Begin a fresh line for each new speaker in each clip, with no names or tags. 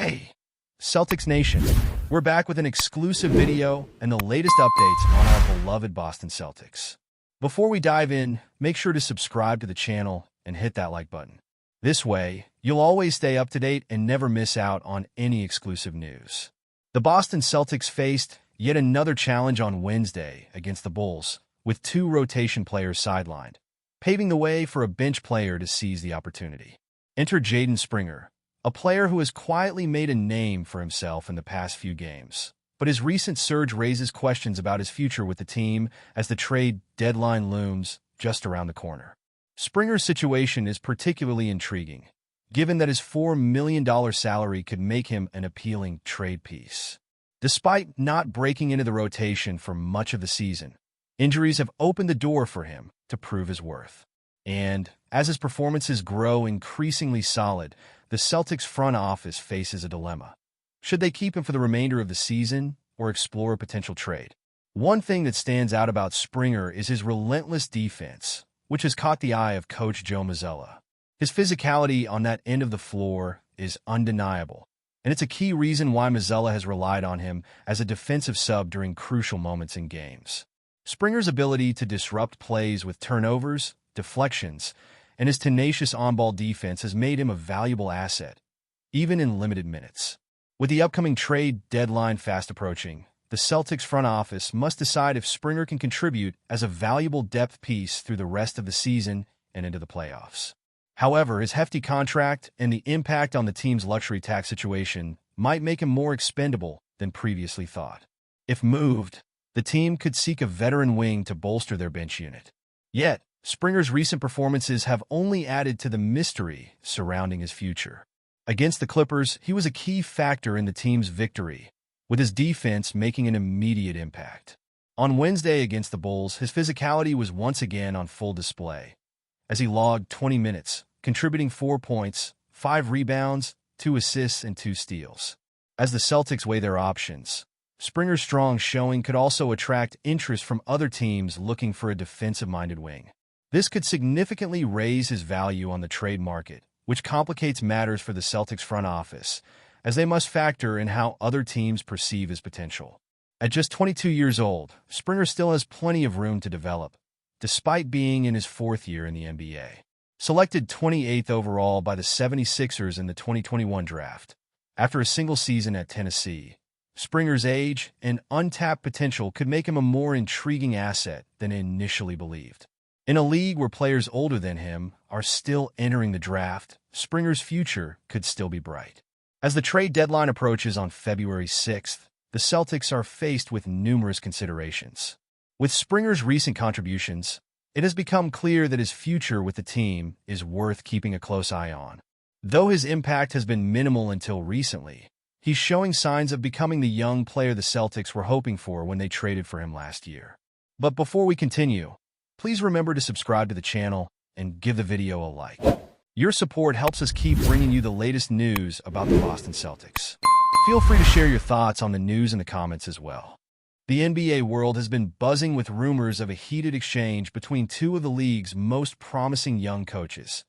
Hey, Celtics Nation, we're back with an exclusive video and the latest updates on our beloved Boston Celtics. Before we dive in, make sure to subscribe to the channel and hit that like button. This way, you'll always stay up to date and never miss out on any exclusive news. The Boston Celtics faced yet another challenge on Wednesday against the Bulls, with 2 rotation players sidelined, paving the way for a bench player to seize the opportunity. Enter Jaden Springer, a player who has quietly made a name for himself in the past few games. But his recent surge raises questions about his future with the team as the trade deadline looms just around the corner. Springer's situation is particularly intriguing, given that his $4 million salary could make him an appealing trade piece. Despite not breaking into the rotation for much of the season, injuries have opened the door for him to prove his worth. And as his performances grow increasingly solid, the Celtics front office faces a dilemma. Should they keep him for the remainder of the season or explore a potential trade? One thing that stands out about Springer is his relentless defense, which has caught the eye of coach Joe Mazzulla. His physicality on that end of the floor is undeniable, and it's a key reason why Mazzulla has relied on him as a defensive sub during crucial moments in games. Springer's ability to disrupt plays with turnovers, deflections, and his tenacious on-ball defense has made him a valuable asset, even in limited minutes. With the upcoming trade deadline fast approaching, the Celtics front office must decide if Springer can contribute as a valuable depth piece through the rest of the season and into the playoffs. However, his hefty contract and the impact on the team's luxury tax situation might make him more expendable than previously thought. If moved, the team could seek a veteran wing to bolster their bench unit. Yet, Springer's recent performances have only added to the mystery surrounding his future. Against the Clippers, he was a key factor in the team's victory, with his defense making an immediate impact. On Wednesday against the Bulls, his physicality was once again on full display, as he logged 20 minutes, contributing 4 points, 5 rebounds, 2 assists, and 2 steals. As the Celtics weigh their options, Springer's strong showing could also attract interest from other teams looking for a defensive-minded wing. This could significantly raise his value on the trade market, which complicates matters for the Celtics front office, as they must factor in how other teams perceive his potential. At just 22 years old, Springer still has plenty of room to develop, despite being in his 4th year in the NBA. Selected 28th overall by the 76ers in the 2021 draft, after a single season at Tennessee, Springer's age and untapped potential could make him a more intriguing asset than initially believed. In a league where players older than him are still entering the draft, Springer's future could still be bright. As the trade deadline approaches on February 6th, the Celtics are faced with numerous considerations. With Springer's recent contributions, it has become clear that his future with the team is worth keeping a close eye on. Though his impact has been minimal until recently, he's showing signs of becoming the young player the Celtics were hoping for when they traded for him last year. But before we continue, please remember to subscribe to the channel and give the video a like. Your support helps us keep bringing you the latest news about the Boston Celtics. Feel free to share your thoughts on the news in the comments as well. The NBA world has been buzzing with rumors of a heated exchange between 2 of the league's most promising young coaches,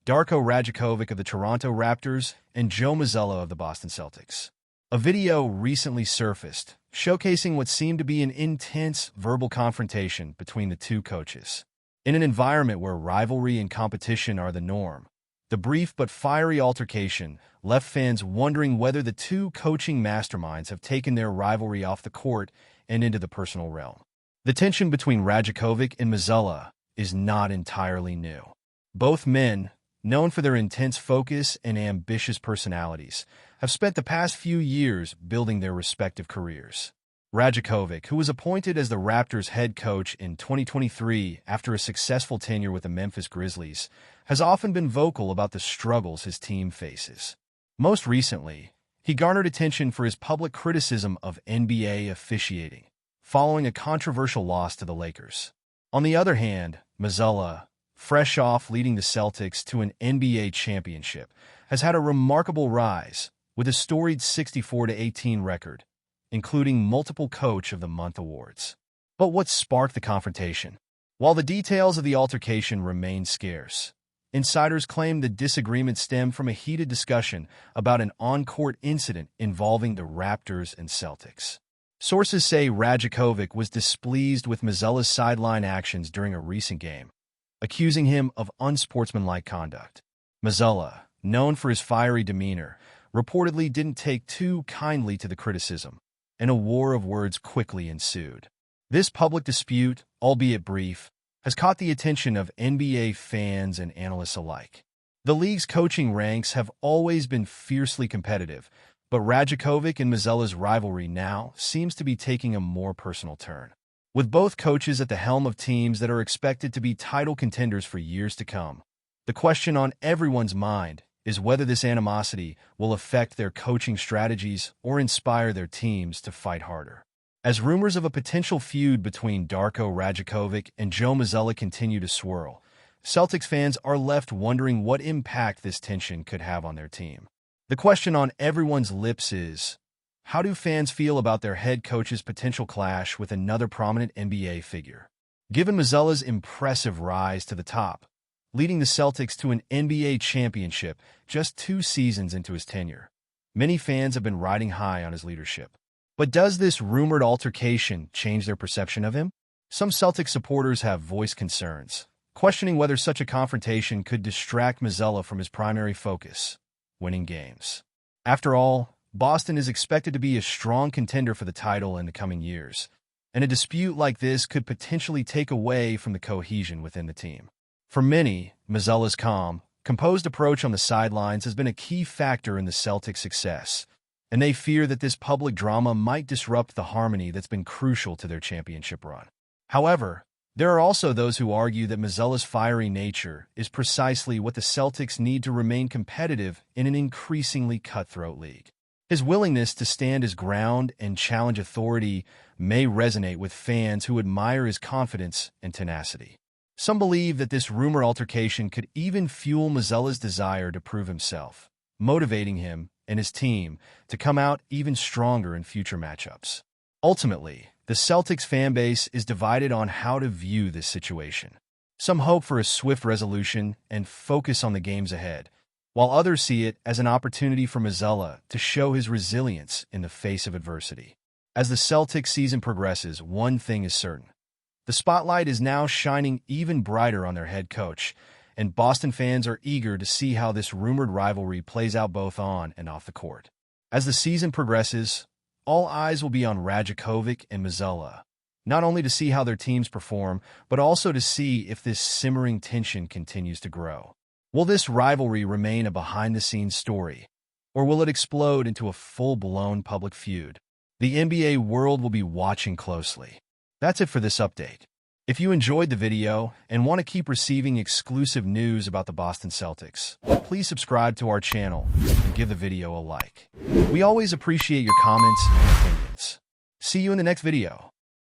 Darko Rajakovic of the Toronto Raptors and Joe Mazzulla of the Boston Celtics. A video recently surfaced, showcasing what seemed to be an intense verbal confrontation between the 2 coaches. In an environment where rivalry and competition are the norm, the brief but fiery altercation left fans wondering whether the 2 coaching masterminds have taken their rivalry off the court and into the personal realm. The tension between Rajakovic and Mazzulla is not entirely new. Both men, known for their intense focus and ambitious personalities, have spent the past few years building their respective careers. Rajakovic, who was appointed as the Raptors' head coach in 2023 after a successful tenure with the Memphis Grizzlies, has often been vocal about the struggles his team faces. Most recently, he garnered attention for his public criticism of NBA officiating, following a controversial loss to the Lakers. On the other hand, Mazzulla, fresh off leading the Celtics to an NBA championship, has had a remarkable rise, with a storied 64-18 record, including multiple Coach of the Month awards. But what sparked the confrontation? While the details of the altercation remain scarce, Insiders claim the disagreement stemmed from a heated discussion about an on-court incident involving the Raptors and Celtics. Sources say Rajakovic was displeased with Mazzulla's sideline actions during a recent game, accusing him of unsportsmanlike conduct. Mazzulla, known for his fiery demeanor, reportedly didn't take too kindly to the criticism, and a war of words quickly ensued. This public dispute, albeit brief, has caught the attention of NBA fans and analysts alike. The league's coaching ranks have always been fiercely competitive, but Rajakovic and Mazzulla's rivalry now seems to be taking a more personal turn. With both coaches at the helm of teams that are expected to be title contenders for years to come, the question on everyone's mind is whether this animosity will affect their coaching strategies or inspire their teams to fight harder. As rumors of a potential feud between Darko Rajakovic and Joe Mazzulla continue to swirl, Celtics fans are left wondering what impact this tension could have on their team. The question on everyone's lips is, how do fans feel about their head coach's potential clash with another prominent NBA figure? Given Mazzulla's impressive rise to the top, leading the Celtics to an NBA championship just 2 seasons into his tenure, many fans have been riding high on his leadership. But does this rumored altercation change their perception of him? Some Celtics supporters have voiced concerns, questioning whether such a confrontation could distract Mazzulla from his primary focus, winning games. After all, Boston is expected to be a strong contender for the title in the coming years, and a dispute like this could potentially take away from the cohesion within the team. For many, Mazzulla's calm, composed approach on the sidelines has been a key factor in the Celtics' success, and they fear that this public drama might disrupt the harmony that's been crucial to their championship run. However, there are also those who argue that Mazzulla's fiery nature is precisely what the Celtics need to remain competitive in an increasingly cutthroat league. His willingness to stand his ground and challenge authority may resonate with fans who admire his confidence and tenacity. Some believe that this rumored altercation could even fuel Mazzulla's desire to prove himself, motivating him and his team to come out even stronger in future matchups. Ultimately, the Celtics fan base is divided on how to view this situation. Some hope for a swift resolution and focus on the games ahead, while others see it as an opportunity for Mazzulla to show his resilience in the face of adversity. As the Celtics season progresses, one thing is certain. The spotlight is now shining even brighter on their head coach, and Boston fans are eager to see how this rumored rivalry plays out both on and off the court. As the season progresses, all eyes will be on Rajakovic and Mazzulla, not only to see how their teams perform, but also to see if this simmering tension continues to grow. Will this rivalry remain a behind-the-scenes story, or will it explode into a full-blown public feud? The NBA world will be watching closely. That's it for this update. If you enjoyed the video and want to keep receiving exclusive news about the Boston Celtics, please subscribe to our channel and give the video a like. We always appreciate your comments and opinions. See you in the next video.